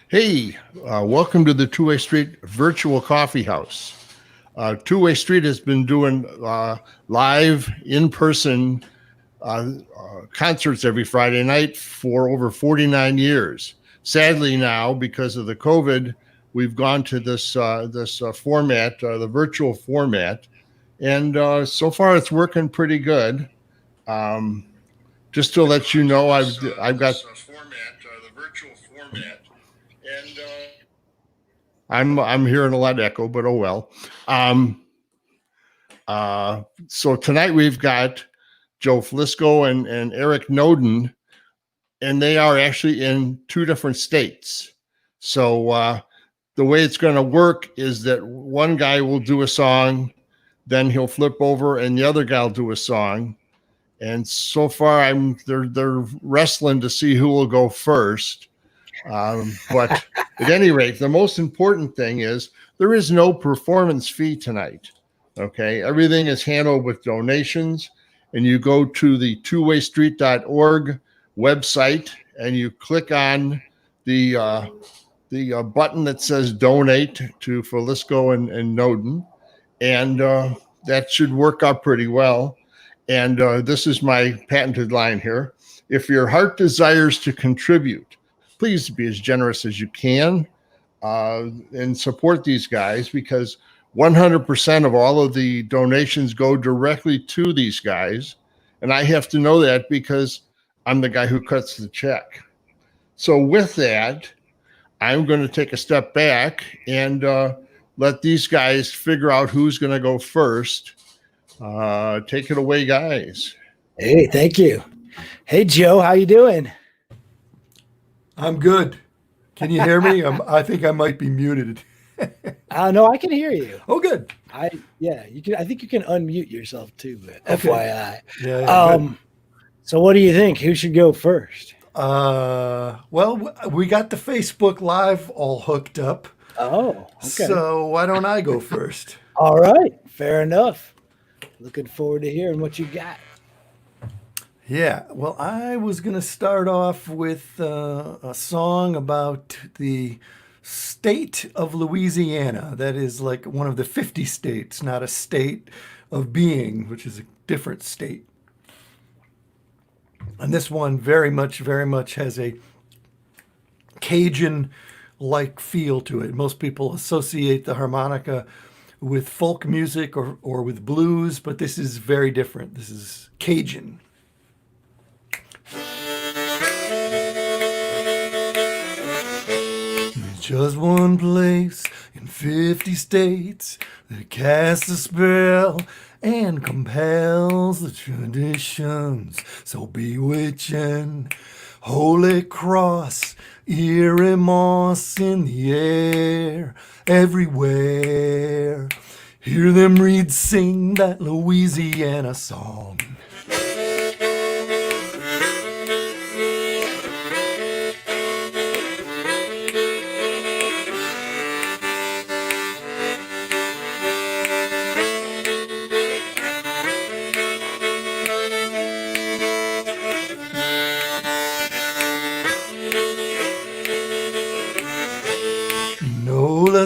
Hey, welcome to the Two-Way Street Virtual Coffee House. Two-Way Street has been doing live, in-person concerts every Friday night for over 49 years. Sadly now, because of the COVID, we've gone to this format, the virtual format, and so far it's working pretty good. Um, just to let you know, I've got format, the virtual format, and I'm hearing a lot of echo, but oh well. Um, so tonight we've got Joe Filisko and Eric Noden, and they are actually in two different states. So the way it's going to work is that one guy will do a song, then he'll flip over, and the other guy will do a song. And so far, they're wrestling to see who will go first. But at any rate, the most important thing is there is no performance fee tonight. Okay, everything is handled with donations, and you go to the twowaystreet.org website and you click on the button that says donate to Filisko and Noden, and that should work out pretty well. And this is my patented line here. If your heart desires to contribute, please be as generous as you can and support these guys, because 100% of all of the donations go directly to these guys. And I have to know that because I'm the guy who cuts the check. So with that, I'm going to take a step back and let these guys figure out who's going to go first. Take it away, guys. Hey, thank you. Hey, Joe, how you doing? I'm good. Can you hear me? I think I might be muted. No, I can hear you. Oh, good. You can. I think you can unmute yourself too. But Okay. FYI. Yeah. So, what do you think? Who should go first? Well, we got the Facebook Live all hooked up. Oh, okay. So why don't I go first? All right, fair enough. Looking forward to hearing what you got. Yeah, well, I was going to start off with a song about the state of Louisiana. That is like one of the 50 states, not a state of being, which is a different state. And this one very much has a Cajun-like feel to it. Most people associate the harmonica with folk music or with blues, but this is very different. This is Cajun. There's just one place in 50 states that casts a spell and compels the traditions so bewitching. Holy Cross, eerie moss in the air, everywhere. Hear them reeds sing that Louisiana song.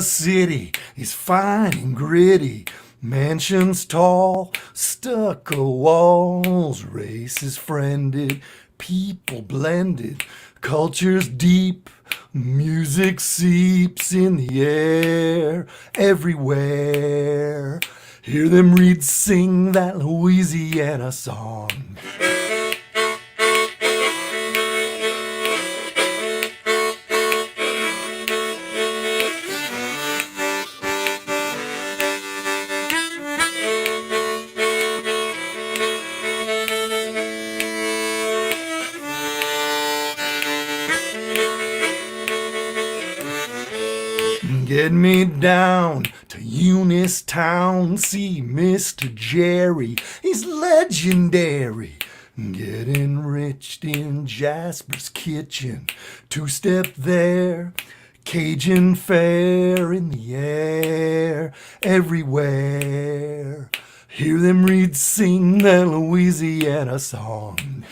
City is fine and gritty, mansions tall, stucco walls, races friended, people blended, cultures deep, music seeps in the air, everywhere. Hear them reeds sing that Louisiana song. Get me down to Eunice Town, see Mr. Jerry, he's legendary. Get enriched in Jasper's kitchen, two-step there, Cajun fare in the air, everywhere. Hear them reeds sing that Louisiana song.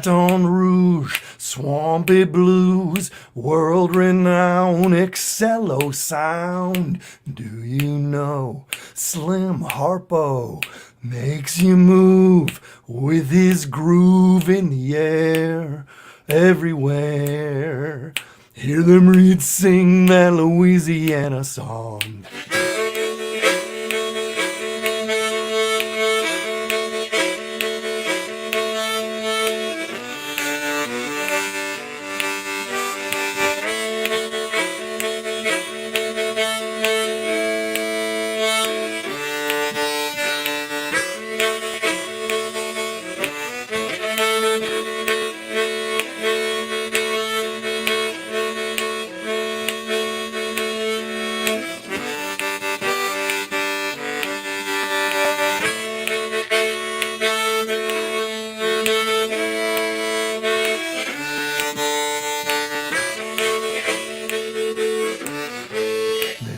Baton Rouge, swampy blues, world-renowned Excello sound. Do you know Slim Harpo makes you move with his groove in the air everywhere? Hear them reeds sing that Louisiana song.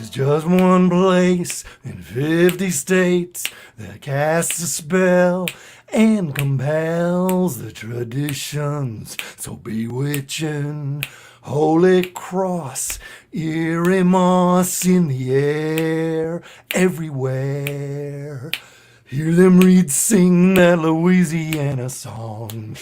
Just one place in 50 states that casts a spell and compels the traditions so bewitching. Holy Cross, eerie moss in the air everywhere. Hear them reeds sing that Louisiana song.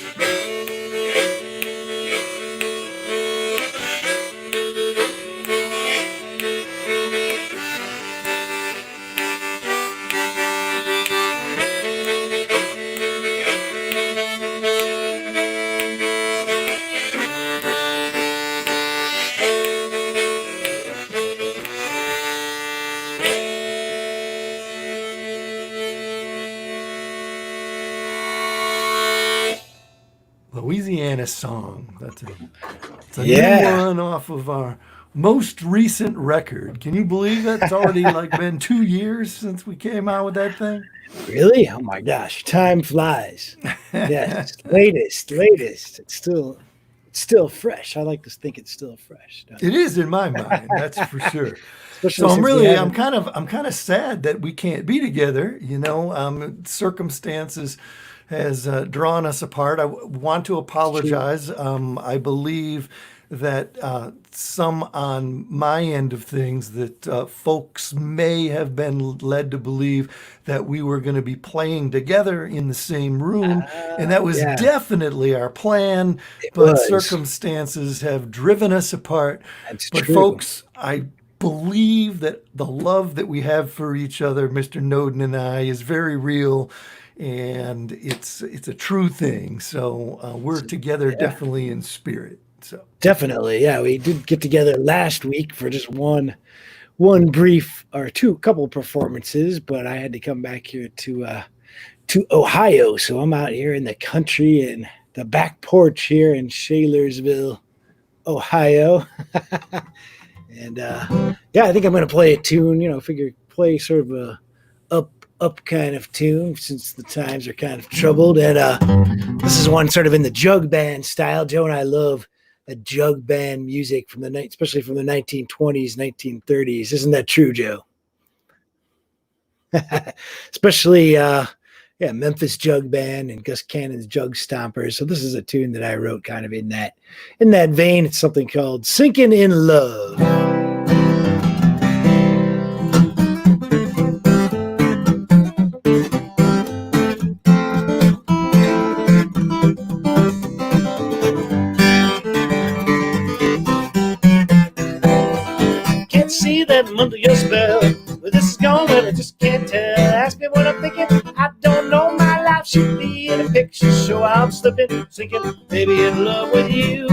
Louisiana song. That's a new one off of our most recent record. Can you believe that? It's already like been 2 years since we came out with that thing. Really? Oh my gosh, time flies. Yes, latest. It's still fresh. I like to think it's still fresh. It is in my mind, that's for sure. So I'm kind of sad that we can't be together. You know, circumstances has drawn us apart. I want to apologize. I believe that some on my end of things that folks may have been led to believe that we were going to be playing together in the same room, and that was definitely our plan. But circumstances have driven us apart. That's but true. Folks, I believe that the love that we have for each other, Mr. Noden and I, is very real. And it's a true thing. So we're together definitely in spirit. So definitely, yeah. We did get together last week for just one brief or couple performances, but I had to come back here to Ohio. So I'm out here in the country in the back porch here in Shalersville, Ohio. And I think I'm gonna play a tune, figure play sort of a up kind of tune since the times are kind of troubled. And this is one sort of in the jug band style. Joe and I love the jug band music from the night, especially from the 1920s, 1930s. Isn't that true, Joe? Especially Memphis Jug Band and Gus Cannon's Jug Stompers. So this is a tune that I wrote kind of in that vein. It's something called Sinking in Love. See that I'm under your spell. Where this is going, I just can't tell. Ask me what I'm thinking. I don't know. My life should be in a picture show. I'm slipping, sinking, baby, in love with you.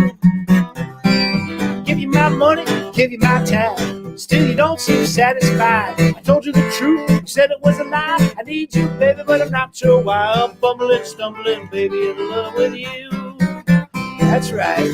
Give you my money, give you my time. Still, you don't seem satisfied. I told you the truth. You said it was a lie. I need you, baby, but I'm not sure why. I'm bumbling, stumbling, baby, in love with you. That's right.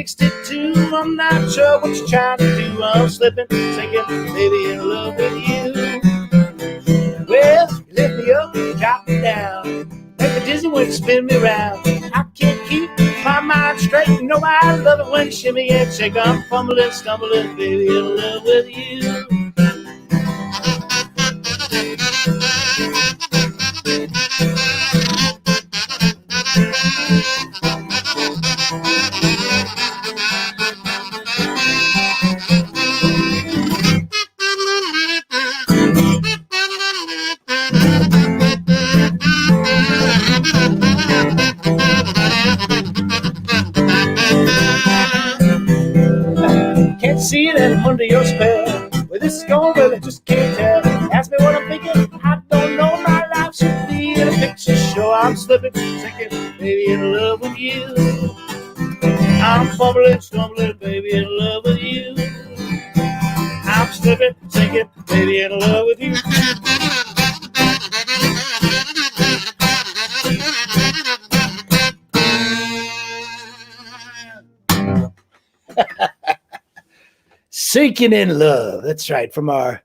62. I'm not sure what you're trying to do. I'm slipping, sinking, baby, in love with you. Well, you lift me up, drop me down, make me dizzy when you spin me round. I can't keep my mind straight. You know I love it when you shimmy and shake. I'm fumbling, stumbling, baby, in love with you. Can't see that I'm under your spell. Where this is going, well, I just can't tell. Ask me what I'm thinking, I don't know. My life should be in a picture show. I'm slipping, sinking, baby, in love with you. I'm fumbling, stumbling, baby, in love with you. I'm slipping, sinking, baby, in love with you. Sinking in Love. That's right. From our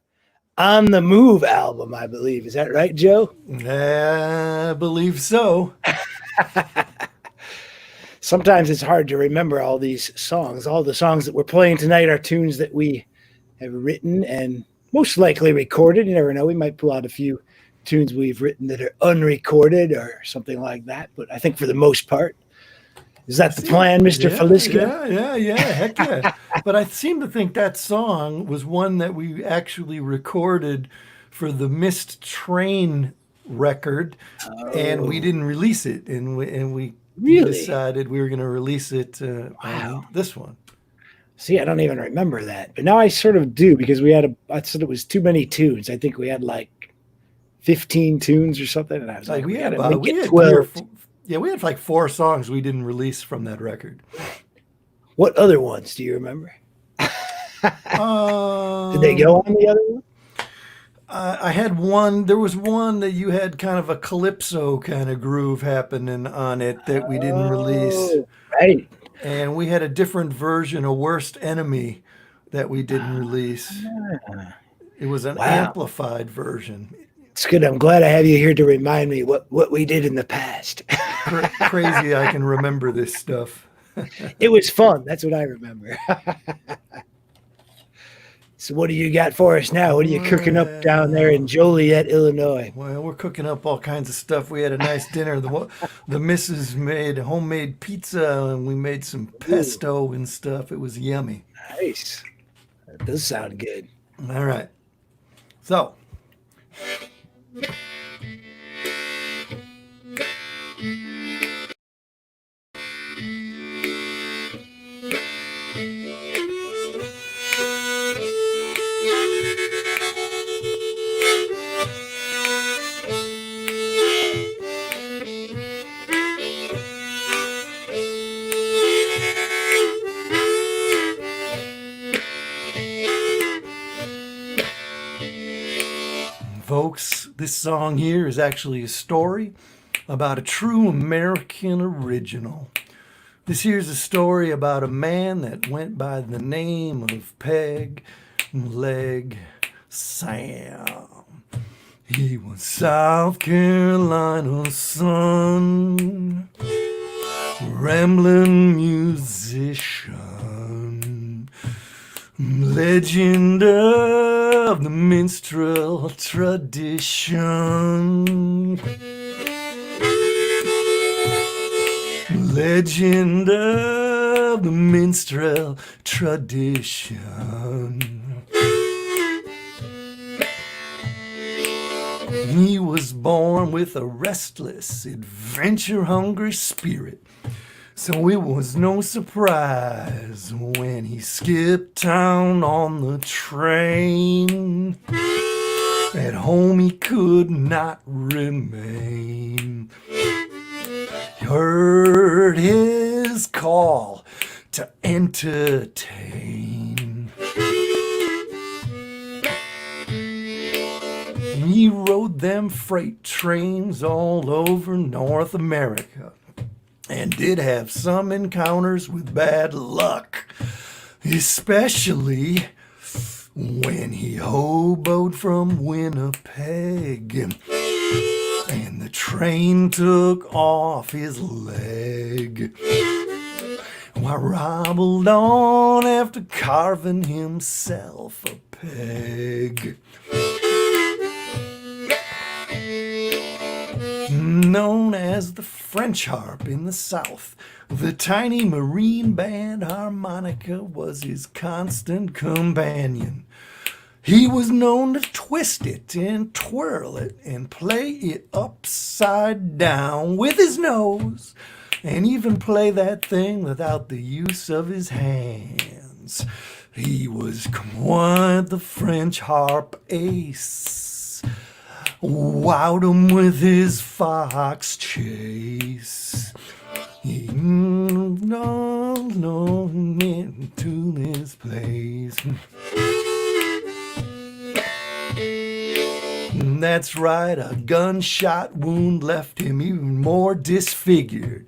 On the Move album, I believe. Is that right, Joe? I believe so. Sometimes it's hard to remember all these songs. All the songs that we're playing tonight are tunes that we have written and most likely recorded. You never know. We might pull out a few tunes we've written that are unrecorded or something like that. But I think for the most part, is that the plan, Mr. Filisko? Yeah, heck yeah. But I seem to think that song was one that we actually recorded for the Missed Train record, and we didn't release it, and we Really? decided we were going to release it on this one. See, I don't even remember that, but now I sort of do because I said it was too many tunes. I think we had like 15 tunes or something, and I was like, we had 12. We had like 4 songs we didn't release from that record. What other ones do you remember? Did they go on the other one? I had one. There was one that you had kind of a calypso kind of groove happening on it that we didn't release. Right. And we had a different version, a Worst Enemy, that we didn't release. It was an amplified version. It's good. I'm glad I have you here to remind me what we did in the past. Crazy I can remember this stuff. It was fun. That's what I remember. So what do you got for us now? What are you cooking up down there in Joliet, Illinois? Well, we're cooking up all kinds of stuff. We had a nice dinner. The missus made homemade pizza, and we made some pesto and stuff. It was yummy. Nice. That does sound good. All right. So. Folks, this song here is actually a story about a true American original. This here's a story about a man that went by the name of Peg Leg Sam. He was South Carolina's son, rambling musician, legend of the minstrel tradition. Legend of the minstrel tradition. He was born with a restless, adventure-hungry spirit. So it was no surprise when he skipped town on the train. At home he could not remain. He heard his call to entertain. He rode them freight trains all over North America. and did have some encounters with bad luck, especially when he hoboed from Winnipeg and the train took off his leg. Why, robbled on after carving himself a peg. Known as the French harp in the South, the tiny marine band harmonica was his constant companion. He was known to twist it and twirl it and play it upside down with his nose, and even play that thing without the use of his hands. He was quite the French harp ace. Wowed him with his fox chase. He into this place. That's right, a gunshot wound left him even more disfigured.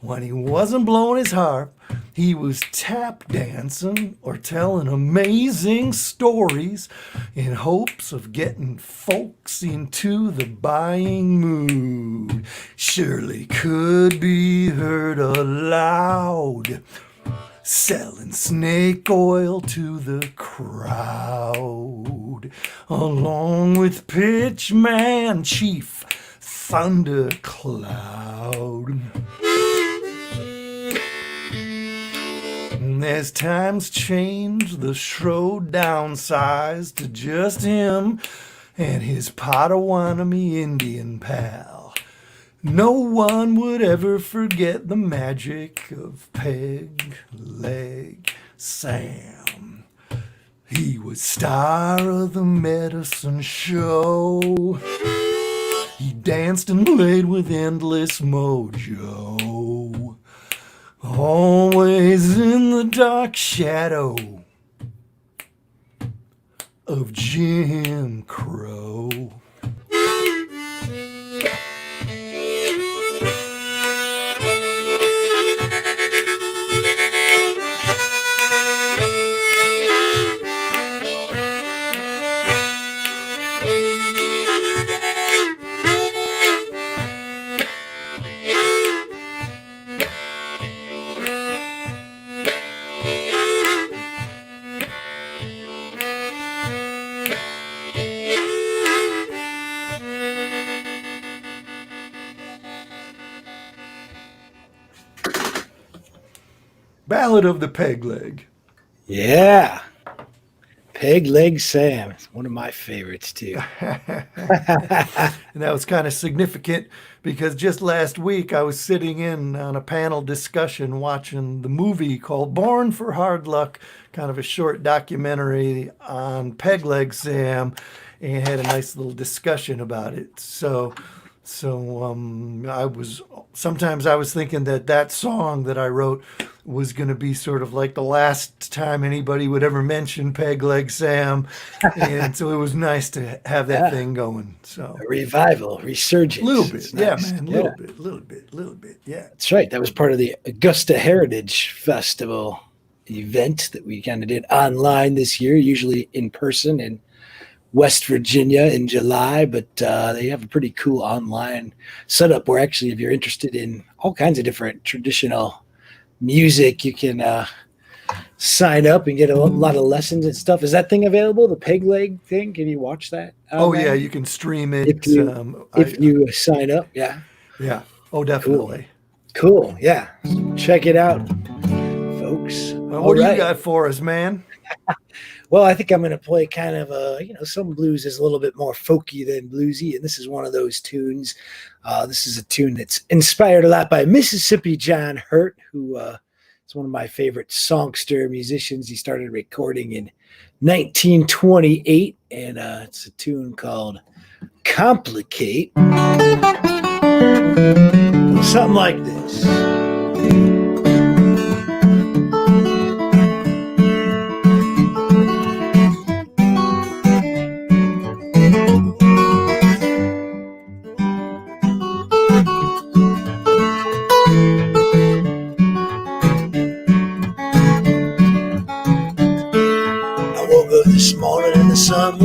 When he wasn't blowing his harp, he was tap dancing or telling amazing stories in hopes of getting folks into the buying mood. Surely could be heard aloud, selling snake oil to the crowd, along with Pitchman Chief Thundercloud. As times changed, the show downsized to just him and his Potawatomi Indian pal. No one would ever forget the magic of Peg Leg Sam. He was star of the medicine show. He danced and played with endless mojo, always in the dark shadow of Jim Crow. Ballad of the Peg Leg. Yeah. Peg Leg Sam. It's one of my favorites, too. And that was kind of significant because just last week I was sitting in on a panel discussion watching the movie called Born for Hard Luck, kind of a short documentary on Peg Leg Sam, and had a nice little discussion about it. So I was thinking that song that I wrote was going to be sort of like the last time anybody would ever mention Peg Leg Sam, and so it was nice to have that thing going. So a revival, resurgence. A little bit, It's yeah, nice. man, little bit, yeah. That's right. That was part of the Augusta Heritage Festival event that we kind of did online this year, usually in person in West Virginia in July, but they have a pretty cool online setup where actually if you're interested in all kinds of different traditional music, you can sign up and get a lot of lessons and stuff. Is that thing available, the Peg Leg thing? Can you watch that? Yeah, you can stream it. If you sign up, yeah. Yeah. Oh, definitely. Cool, yeah. Check it out, folks. What do you got for us, man? Well, I think I'm going to play kind of some blues is a little bit more folky than bluesy, and this is one of those tunes. This is a tune that's inspired a lot by Mississippi John Hurt, who is one of my favorite songster musicians. He started recording in 1928, and it's a tune called Complicate. Something like this.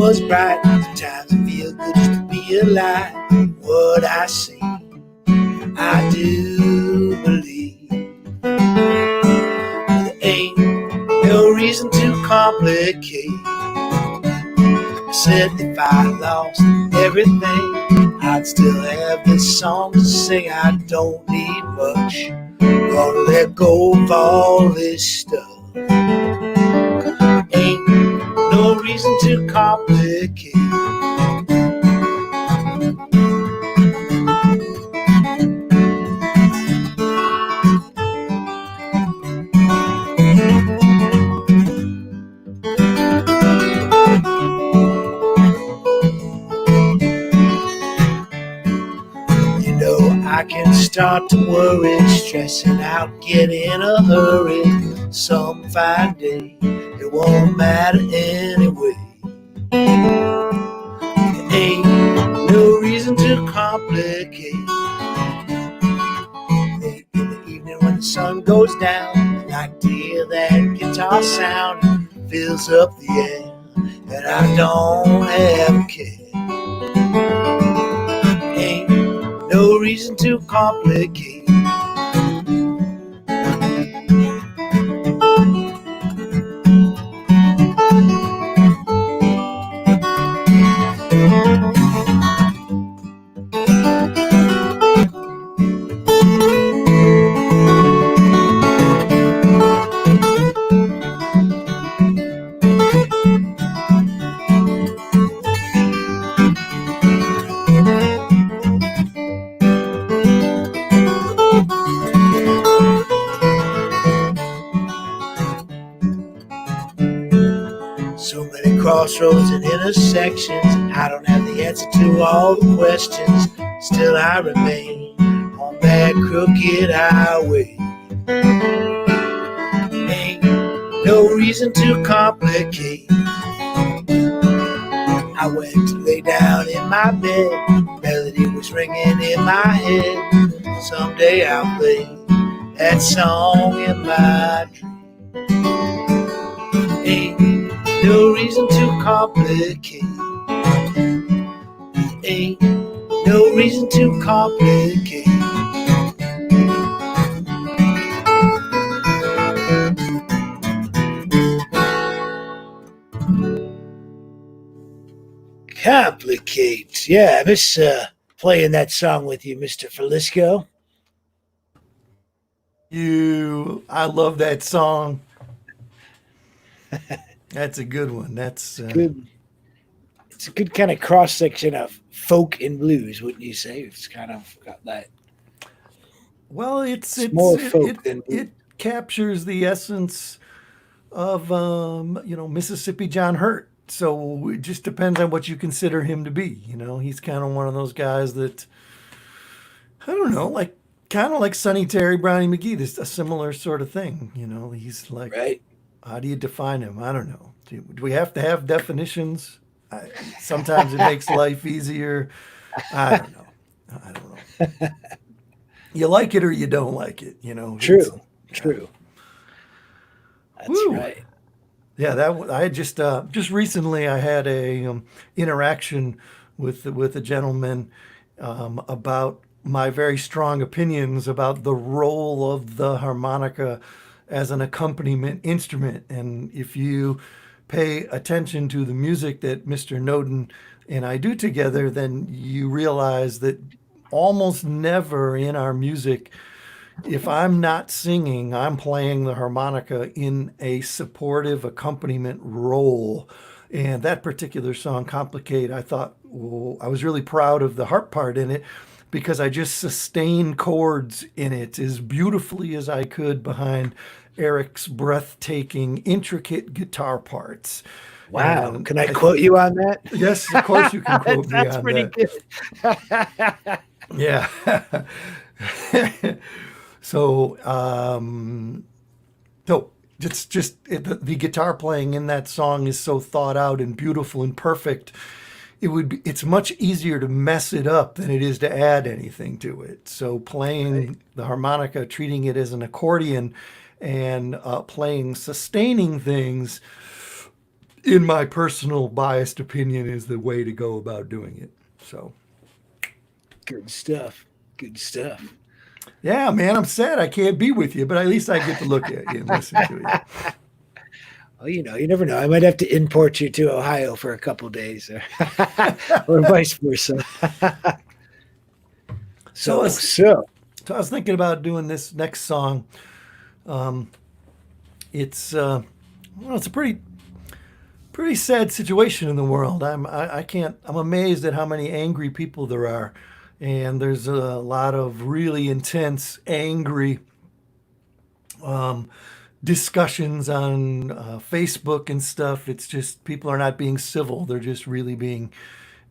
was bright. Sometimes it feels good just to be alive. What I see, I do believe. There ain't no reason to complicate. I said if I lost everything, I'd still have this song to sing. I don't need much. Gonna let go of all this stuff. Ain't no reason to complicate. You know, I can start to worry, stressing out, get in a hurry. Some fine day, it won't matter anyway. There ain't no reason to complicate. Late in the evening when the sun goes down, I like to hear that guitar sound. It fills up the air, and I don't have a care. Ain't no reason to complicate. So many crossroads and intersections. I don't have the answer to all the questions. Still I remain on that crooked highway. Ain't no reason to complicate. I went to lay down in my bed. Melody was ringing in my head. Someday I'll play that song in my dream. Ain't no reason to complicate. Ain't no reason to complicate. Complicate. Yeah, I miss playing that song with you, Mr. Filisko. I love that song. That's a good one. That's Good. It's a good kind of cross section of folk and blues, wouldn't you say? It's kind of got that. well, it's More folk than blues. it captures the essence of Mississippi John Hurt. So it just depends on what you consider him to be. He's kind of one of those guys that I don't know, like kind of like Sonny Terry, Brownie McGee. This a similar sort of thing. He's like, Right. how do you define him? I don't know. Do we have to have definitions? Sometimes it makes life easier. I don't know. You like it or you don't like it. True. True. That's Woo. right. Yeah, I had just recently I had a interaction with a gentleman about my very strong opinions about the role of the harmonica as an accompaniment instrument. And if you pay attention to the music that Mr. Noden and I do together, then you realize that almost never in our music, if I'm not singing, I'm playing the harmonica in a supportive accompaniment role. And that particular song, Complicate, I thought, I was really proud of the harp part in it because I just sustained chords in it as beautifully as I could behind Eric's breathtaking, intricate guitar parts. Wow. And Can I quote you on that? Yes, of course you can quote me That's on pretty that. good. Yeah. So, the guitar playing in that song is so thought out and beautiful and perfect. It's much easier to mess it up than it is to add anything to it. So playing the harmonica, treating it as an accordion and playing sustaining things in my personal biased opinion, is the way to go about doing it. So Good stuff. Good stuff. yeah, man, I'm sad I can't be with you, but at least I get to look at you and listen to you. Well, you never know. I might have to import you to Ohio for a couple days, or vice versa. So I was thinking about doing this next song. It's a pretty sad situation in the world. I'm amazed at how many angry people there are, and there's a lot of really intense, angry discussions on Facebook and stuff. It's just people are not being civil; they're just really being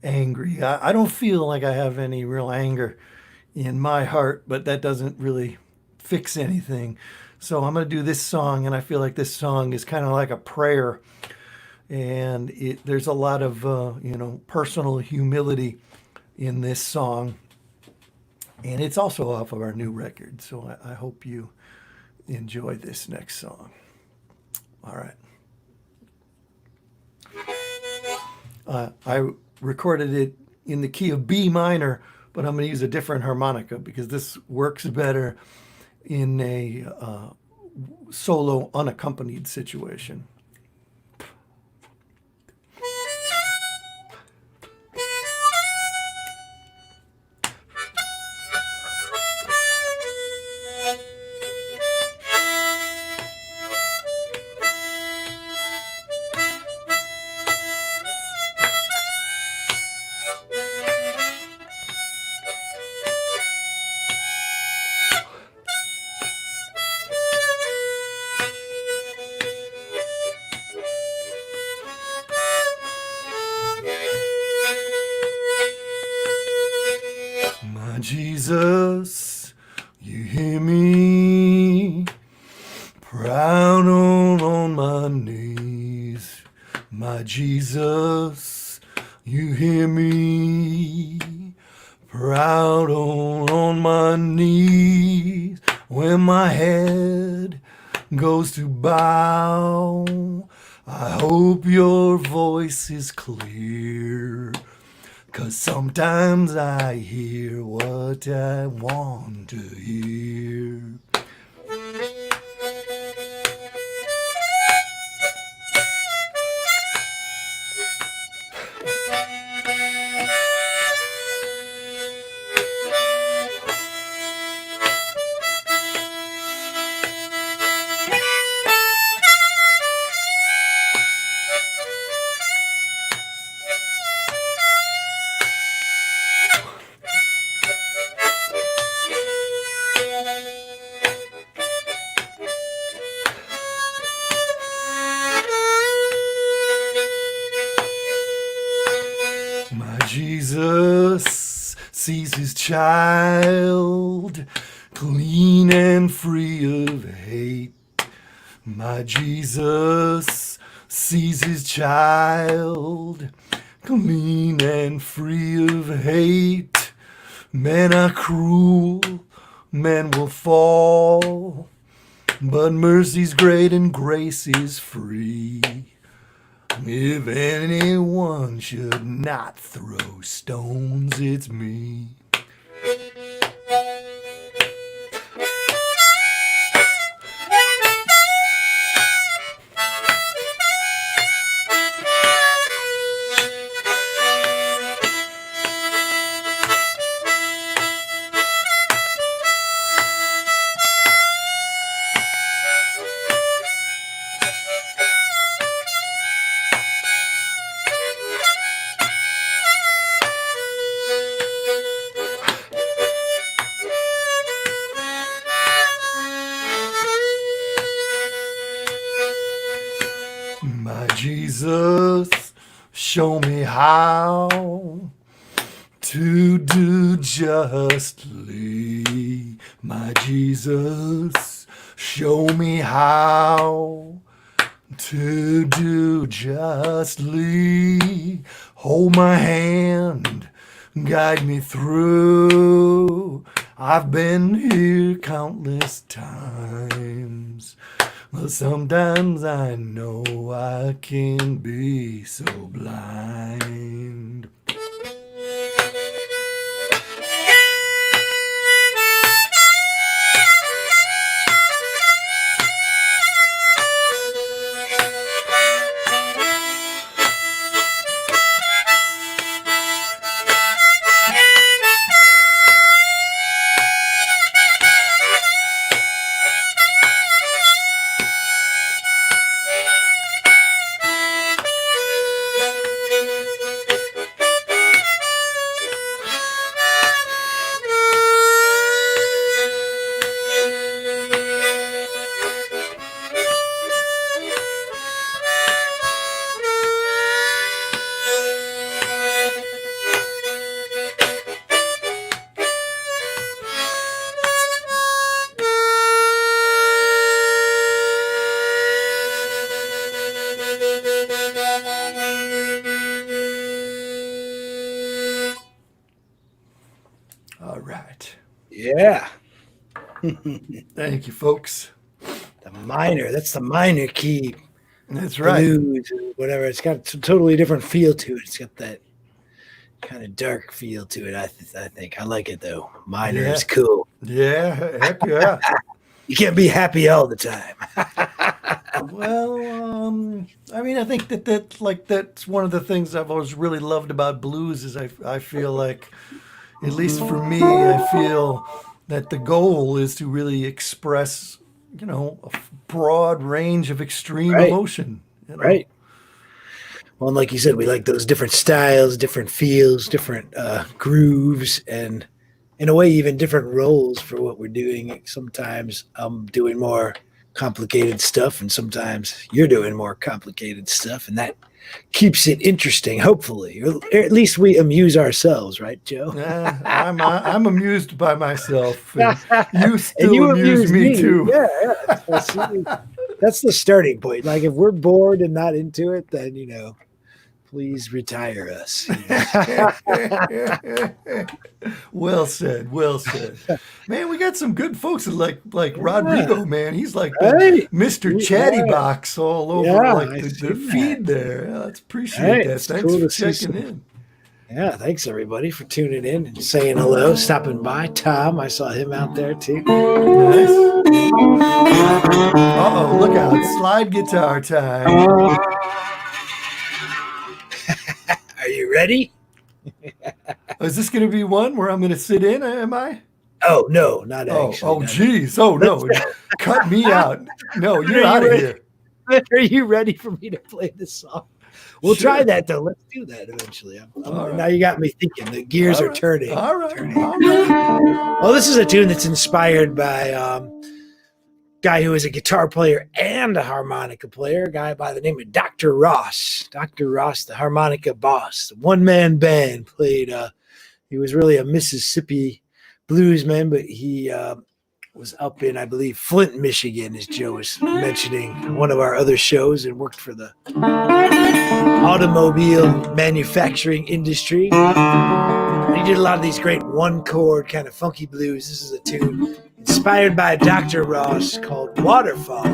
angry. I don't feel like I have any real anger in my heart, but that doesn't really fix anything. So I'm going to do this song, and I feel like this song is kind of like a prayer, and there's a lot of personal humility in this song, and it's also off of our new record. So I hope you enjoy this next song. All right. I recorded it in the key of B minor, but I'm going to use a different harmonica because this works better in a solo unaccompanied situation. Jesus, you hear me proud on my knees. My Jesus, you hear me proud on my knees. When my head goes to bow, I hope your voice is clear. 'Cause sometimes I hear what I want to hear. Jesus sees his child clean and free of hate. My Jesus sees his child clean and free of hate. Men are cruel, men will fall, but mercy's great and grace is free. If anyone should not throw stones, it's me. My Jesus, show me how to do justly. My Jesus, show me how to do justly. Hold my hand, guide me through. I've been here countless times. Well, sometimes I know I can be so blind. All right. Yeah. Thank you, folks. The minor. That's the minor key. That's right. Blues or whatever. It's got a totally different feel to it. It's got that kind of dark feel to it. I think I like it though. Minor is cool. Yeah, heck yeah. You can't be happy all the time. Well, I mean, I think that's one of the things I've always really loved about blues is I feel like, at least for me, I feel that the goal is to really express, a broad range of extreme emotion. Right. Well, and like you said, we like those different styles, different feels, different grooves, and in a way, even different roles for what we're doing. Sometimes I'm doing more complicated stuff, and sometimes you're doing more complicated stuff, and that keeps it interesting, hopefully, or at least we amuse ourselves, right, Joe? I'm amused by myself. And you still amuse me too. Yeah. That's the starting point. Like if we're bored and not into it, then please retire us. Well said. Man, we got some good folks like Rodrigo, man. He's like Mr. Chatty Box all over the feed there. Let's appreciate that. Thanks cool for checking in. Yeah, thanks everybody for tuning in and saying hello, stopping by. Tom, I saw him out there too. Nice. Uh-oh, look out. Slide guitar time. Are you ready? Is this going to be one where I'm going to sit in? Am I? Oh, no, not actually. Oh, geez. Oh, no. Cut me out. No, you're out of here. Are you ready for me to play this song? We'll try that, though. Let's do that eventually. Now you got me thinking. The gears are turning. All right. Well, this is a tune that's inspired by guy who is a guitar player and a harmonica player, a guy by the name of Dr. Ross. Dr. Ross, the harmonica boss. One-man band played. He was really a Mississippi bluesman, but he was up in, I believe, Flint, Michigan, as Joe was mentioning, one of our other shows, and worked for the automobile manufacturing industry. And he did a lot of these great one-chord kind of funky blues. This is a tune inspired by Dr. Ross called Waterfall.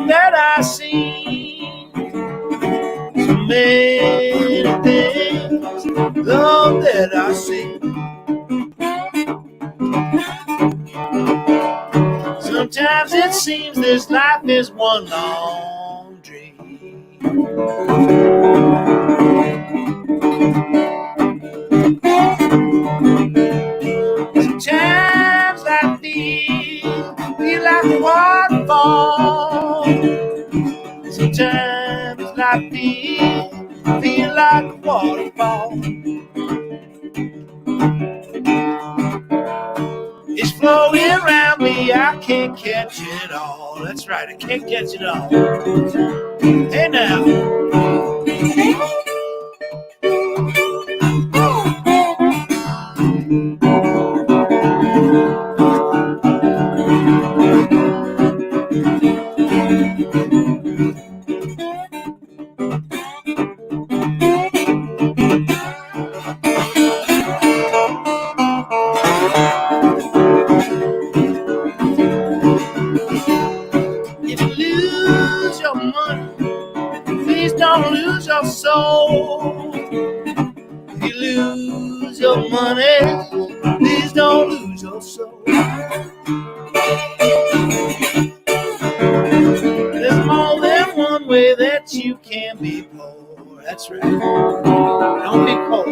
That I see so many things, Lord, that I see. Sometimes it seems this life is one long dream. Sometimes I feel like a waterfall. Sometimes I feel like a waterfall. It's flowing around me, I can't catch it all. That's right, I can't catch it all. Hey now. If you lose your money, please don't lose your soul. If you lose your money, please don't lose your soul. There's more than one way that you can be poor. That's right. Don't be poor.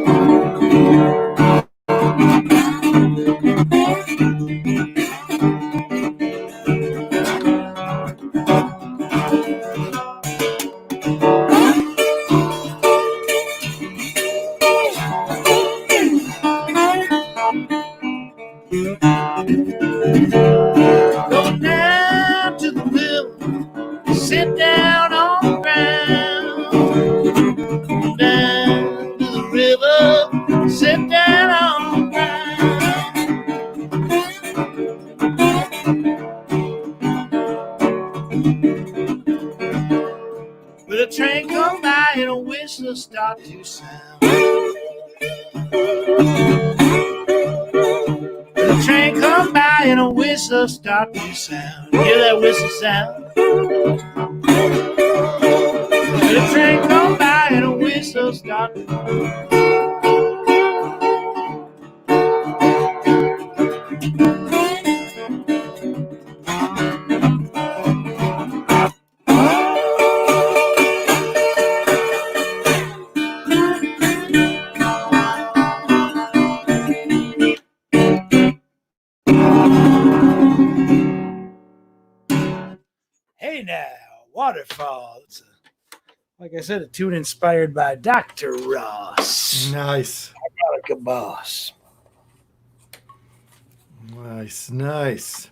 Go down to the river, sit down on the ground. Go down to the river, sit down on the ground. When a train come by and a whistle start to sound. The train come by and a whistle start to sound. Hear that whistle sound? The train come by and a whistle start to sound. Hey now, Waterfall. It's like I said, a tune inspired by Dr. Ross. Nice. Harmonica boss. Nice.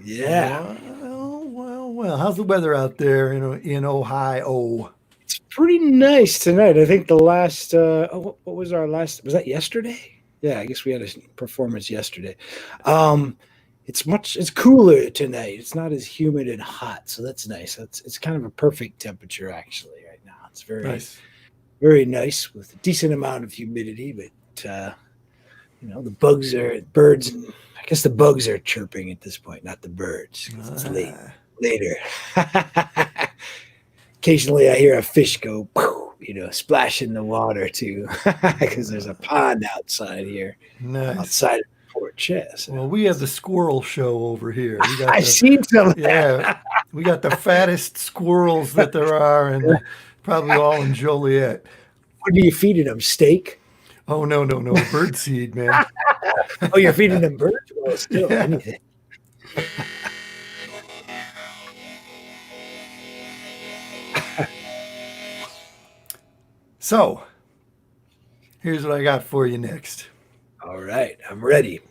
Yeah. Well. How's the weather out there in Ohio? It's pretty nice tonight. I think the last, what was our last, was that yesterday? Yeah, I guess we had a performance yesterday. It's cooler tonight. It's not as humid and hot, so that's nice. It's kind of a perfect temperature actually right now. It's very Nice. Very nice with a decent amount of humidity, but the birds, and I guess the bugs are chirping at this point, not the birds. 'Cause it's later. Occasionally I hear a fish go, splash in the water too, because there's a pond outside here, Nice. outside of the porch. Yes. Well, we have the squirrel show over here. I've seen some. Yeah, we got the fattest squirrels that there are, and probably all in Joliet. What are you feeding them? Steak? Oh, no. Birdseed, man. Oh, you're feeding them birds? Well, still, Yeah. anything. So, here's what I got for you next. All right, I'm ready.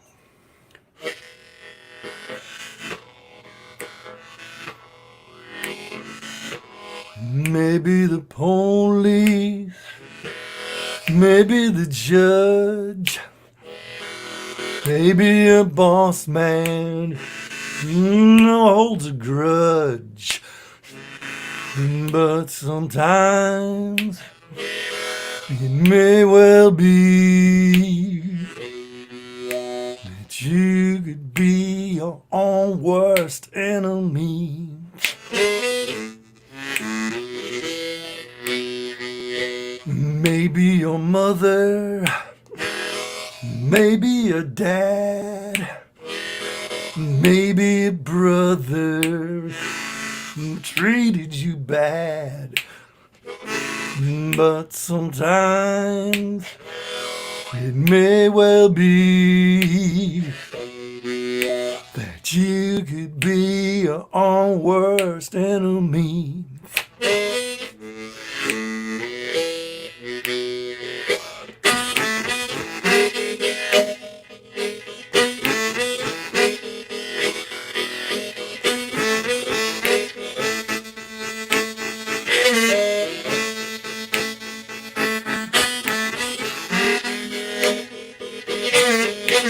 Maybe the police, maybe the judge, maybe a boss man holds a grudge. But sometimes it may well be that you could be your own worst enemy. Maybe your mother, maybe a dad, maybe a brother treated you bad. But sometimes it may well be that you could be your own worst enemy. It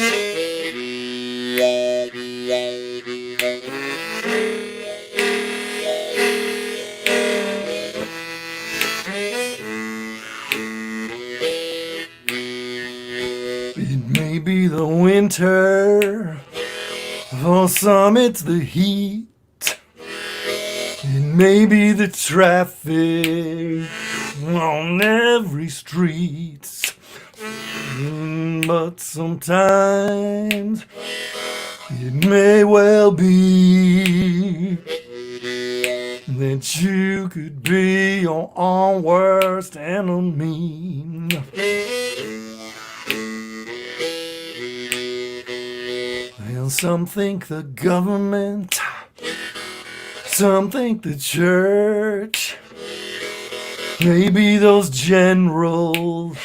may be the winter, for some it's the heat. It may be the traffic on every street. But sometimes it may well be that you could be your own worst enemy. And some think the government, some think the church, maybe those generals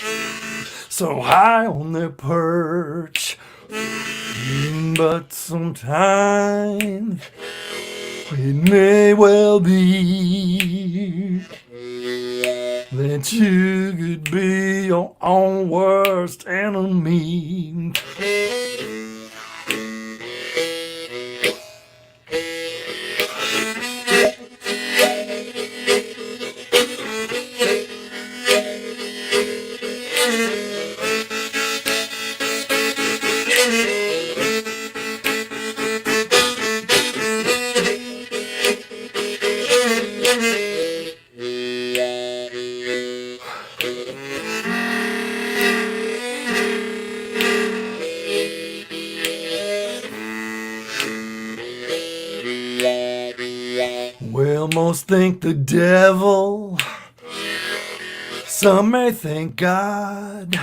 so high on their perch. But sometimes it may well be that you could be your own worst enemy. Well, most think the devil, some may think God,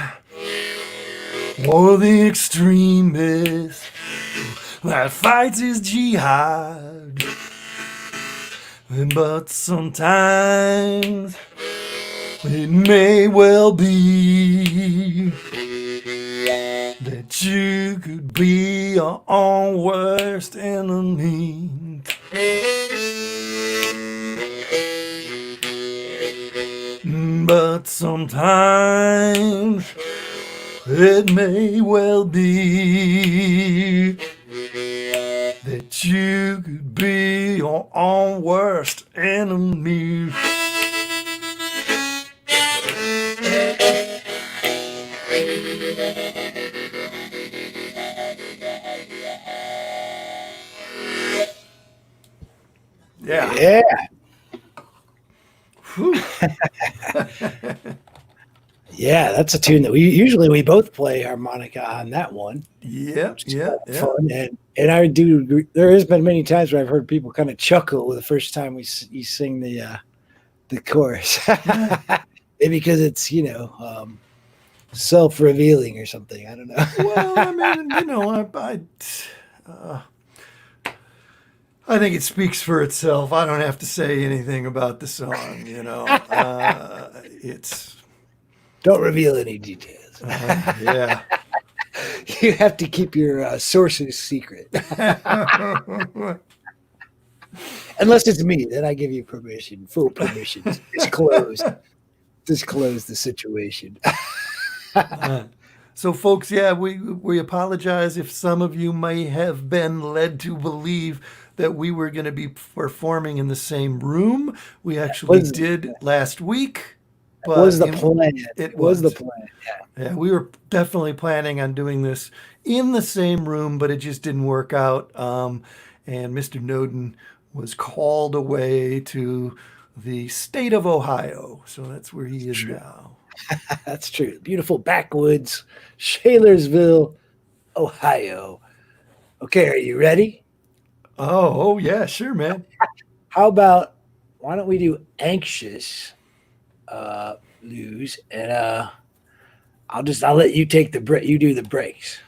or the extremist that fights his jihad. But sometimes it may well be that you could be your own worst enemy. But sometimes it may well be that you could be your own worst enemy. Yeah. Yeah. Whew. Yeah, that's a tune that we both play harmonica on that one. Yeah. Fun. And I do agree. There has been many times where I've heard people kind of chuckle the first time you sing the chorus. Maybe because it's self-revealing or something. I don't know. Well, I mean, I think it speaks for itself. I don't have to say anything about the song. It's Don't reveal any details. yeah. You have to keep your sources secret. Unless it's me, then I give you permission, full permission to disclose the situation. So, folks, yeah, we apologize if some of you may have been led to believe that we were going to be performing in the same room. We actually did last week. But was the plan. It was the plan. Yeah, we were definitely planning on doing this in the same room, but it just didn't work out. And Mr. Noden was called away to the state of Ohio. So that's where he is now. That's true. Beautiful backwoods, Shalersville, Ohio. Okay, are you ready? Oh yeah, sure, man. How about, why don't we do Anxious, Lose, and I'll let you take the break. You do the breaks,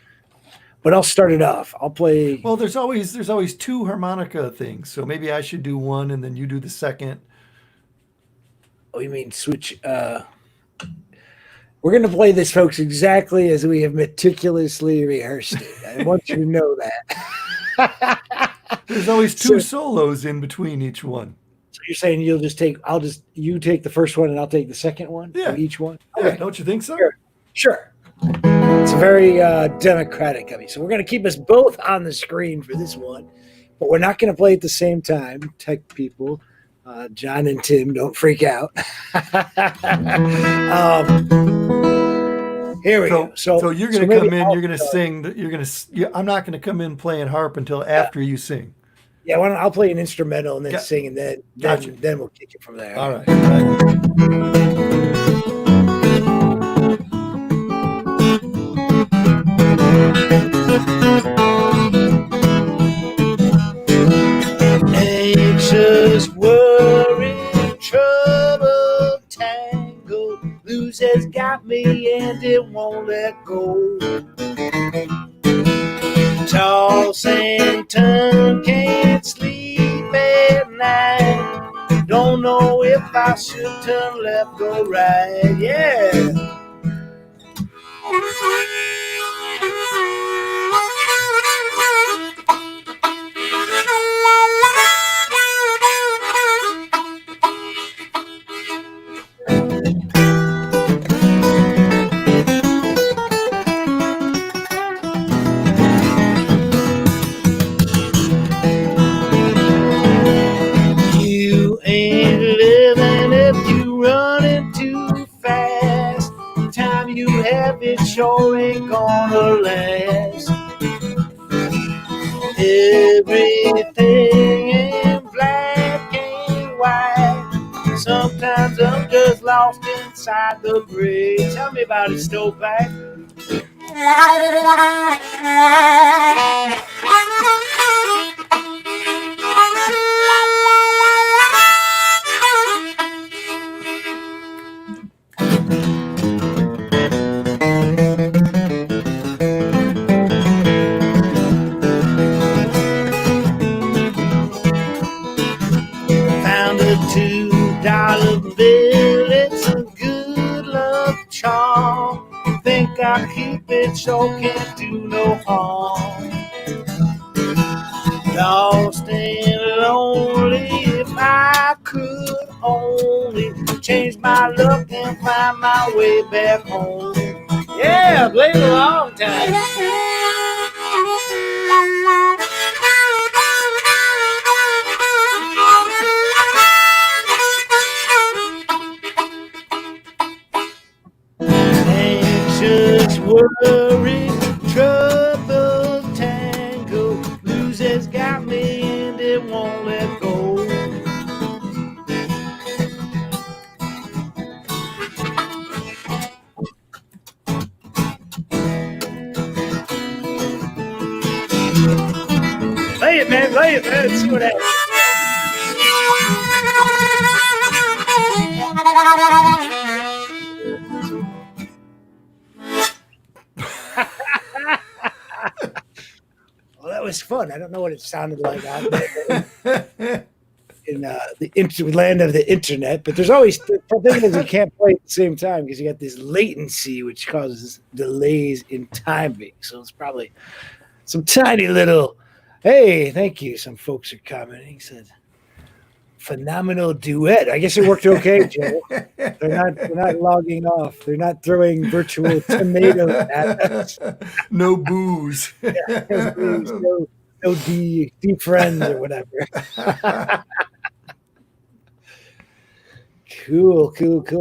but I'll start it off. I'll play. Well, there's always two harmonica things, so maybe I should do one and then you do the second. Oh, you mean switch? We're going to play this, folks, exactly as we have meticulously rehearsed it. I want you to know that. There's always two solos in between each one. So you're saying you take the first one and I'll take the second one? Yeah. Of each one? Yeah, Okay. don't you think so? Sure. It's very democratic of you. So we're going to keep us both on the screen for this one, but we're not going to play at the same time. Tech people, John and Tim, don't freak out. Here we go. So you're going to come in. You're going to sing. I'm not going to come in playing harp until after you sing. Yeah, I'll play an instrumental and then sing, and then we'll kick it from there. All right. Anxious, worried, trouble, tangle, blues has got me and it won't let go. Toss and turn, can't sleep at night. Don't know if I should turn left or right. Yeah. You ain't living if you running too fast. The time you have it sure ain't gonna last. Everything in black and white. Sometimes I'm just lost inside the gray. Tell me about it, Snowpack. Found a $2 bill, it's a good luck charm. Think I'll keep it, so can't do no harm. Lost and lonely, if I could only change my luck and find my way back home. Yeah, played a long time. Anxious, worried, trouble, tangle, blues has got me and it won't let go. Play it, man, let's see what happens. Well, that was fun. I don't know what it sounded like out there in the land of the internet, but there's always the thing is you can't play at the same time because you got this latency which causes delays in timing. So it's probably some tiny little. Hey, thank you. Some folks are commenting. Said phenomenal duet. I guess it worked okay, Joe. They're not logging off. They're not throwing virtual tomatoes at us. No booze. Yeah, no D friends or whatever. Cool.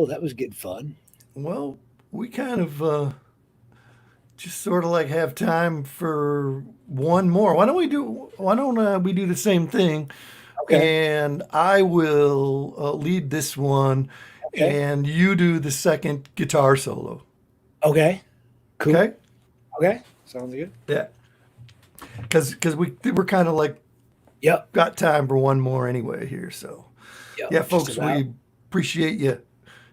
That was good fun. Well, we kind of just sort of like have time for one more. Why don't we do the same thing? Okay. And I will lead this one, and you do the second guitar solo. Okay. Cool. Okay. Sounds good. Yeah. Because we're kind of like, got time for one more anyway here. So, yeah, folks, we appreciate you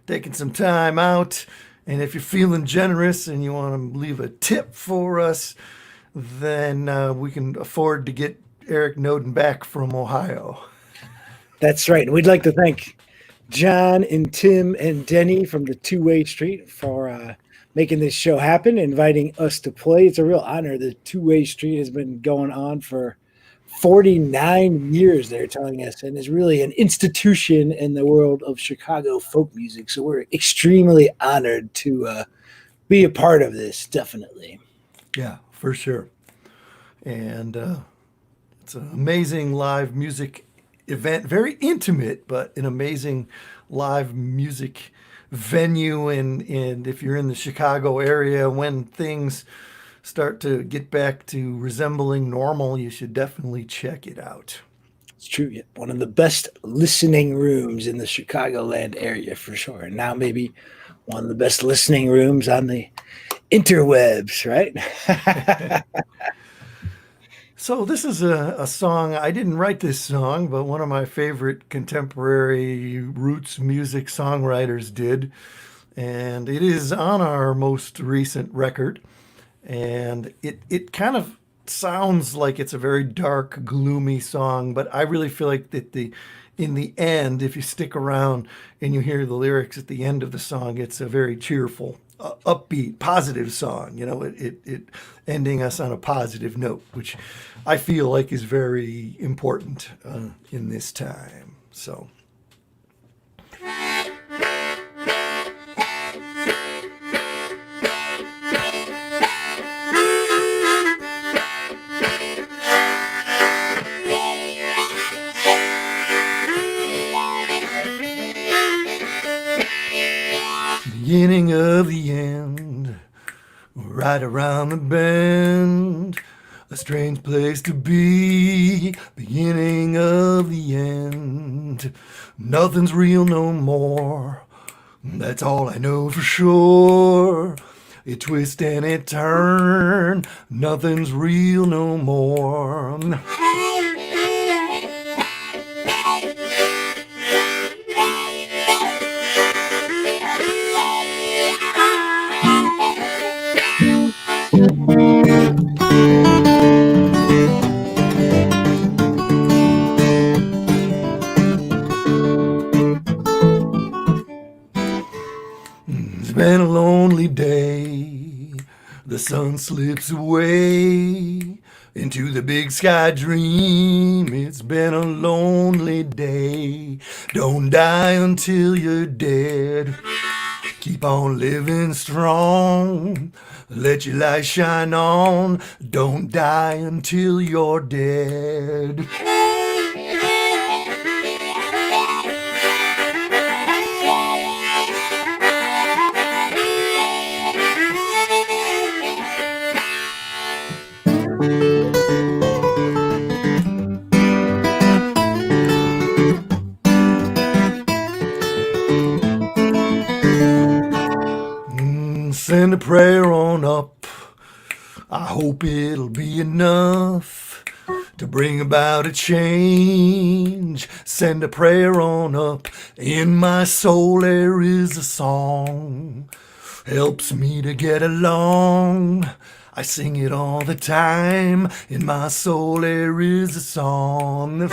taking some time out. And if you're feeling generous and you want to leave a tip for us, then we can afford to get Eric Noden back from Ohio. That's right. And we'd like to thank John and Tim and Denny from the Two-Way Street for making this show happen, inviting us to play. It's a real honor. The Two-Way Street has been going on for 49 years, they're telling us, and is really an institution in the world of Chicago folk music. So we're extremely honored to be a part of this, definitely. Yeah, for sure. And it's an amazing live music event, very intimate, but an amazing live music venue. And if you're in the Chicago area, when things start to get back to resembling normal, you should definitely check it out. It's true. Yeah. One of the best listening rooms in the Chicagoland area for sure. And now maybe one of the best listening rooms on the interwebs, right? So this is a song, I didn't write this song, but one of my favorite contemporary roots music songwriters did. And it is on our most recent record. And it kind of sounds like it's a very dark, gloomy song, but I really feel like that in the end, if you stick around and you hear the lyrics at the end of the song, it's a very cheerful, upbeat, positive song. You know, it ending us on a positive note, which I feel like is very important in this time. So. Beginning of the end, right around the bend, a strange place to be. Beginning of the end, nothing's real no more. That's all I know for sure. It twist and it turn, nothing's real no more. It's been a lonely day. The sun slips away into the big sky dream. It's been a lonely day. Don't die until you're dead. Keep on living strong. Let your light shine on. Don't die until you're dead. Send a prayer on up. I hope it'll be enough to bring about a change. Send a prayer on up. In my soul there is a song. Helps me to get along. I sing it all the time. In my soul there is a song.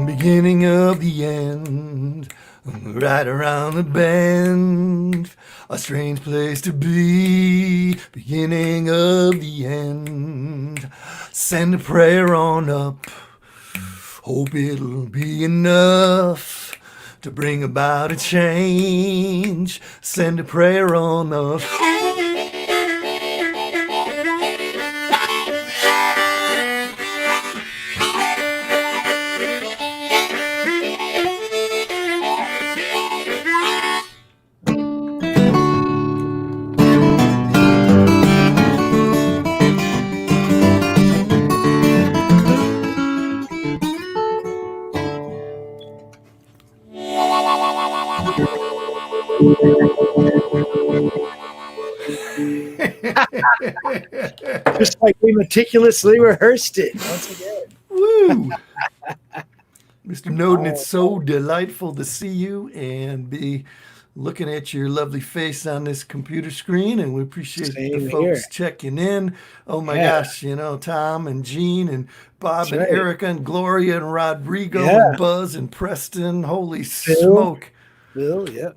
Beginning of the end, right around the bend, a strange place to be. Beginning of the end, send a prayer on up. Hope it'll be enough to bring about a change. Send a prayer on up. Just like we meticulously rehearsed it once again. Woo! Mr. Noden, it's so delightful to see you and be looking at your lovely face on this computer screen, and we appreciate the Same folks here. checking in. Oh my Yeah. gosh, Tom and Jean and Bob That's and right. Erica and Gloria and Rodrigo Yeah. and Buzz and Preston. Holy Phil. smoke. Bill, yep.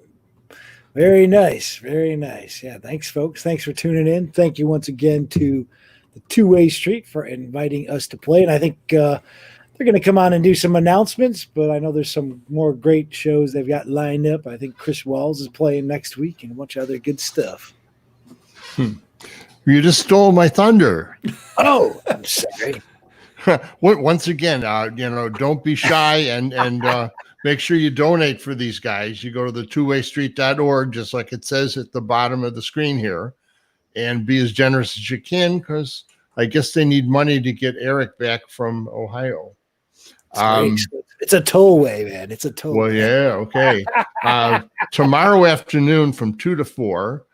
Very nice. Very nice. Yeah. Thanks, folks. Thanks for tuning in. Thank you once again to the Two-Way Street for inviting us to play. And I think they're going to come on and do some announcements, but I know there's some more great shows they've got lined up. I think Chris Walls is playing next week and a bunch of other good stuff. You just stole my thunder. Oh, I'm sorry. Once again, don't be shy and make sure you donate for these guys. You go to the twowaystreet.org, just like it says at the bottom of the screen here, and be as generous as you can, because I guess they need money to get Eric back from Ohio. It's a tollway, man. It's a tollway. Well, yeah, okay. Tomorrow afternoon from 2 to 4,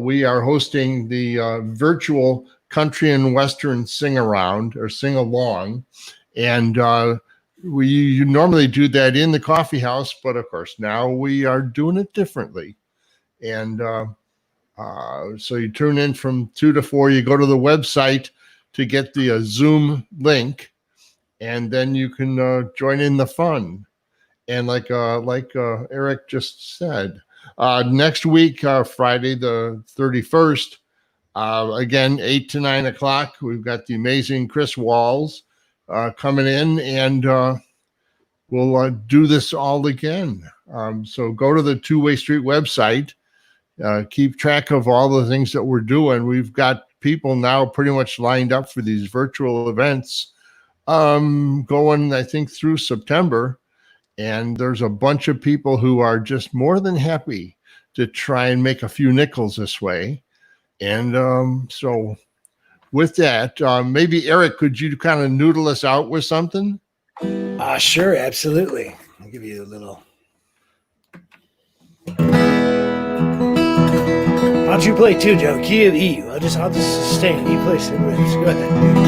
we are hosting the virtual country and western sing-around or sing-along, and you normally do that in the coffee house, but of course now we are doing it differently. And so you tune in from 2 to 4. You go to the website to get the Zoom link, and then you can join in the fun. And like Eric just said, next week, Friday the 31st, again 8 to 9 o'clock, we've got the amazing Chris Walls coming in, and we'll do this all again. So go to the Two-Way Street website, keep track of all the things that we're doing. We've got people now pretty much lined up for these virtual events going, I think, through September. And there's a bunch of people who are just more than happy to try and make a few nickels this way. And so with that, maybe Eric, could you kind of noodle us out with something? Sure, absolutely. I'll give you a little. Why don't you play too, Joe? Key of E. I'll just sustain. You play some rhythms. Go ahead.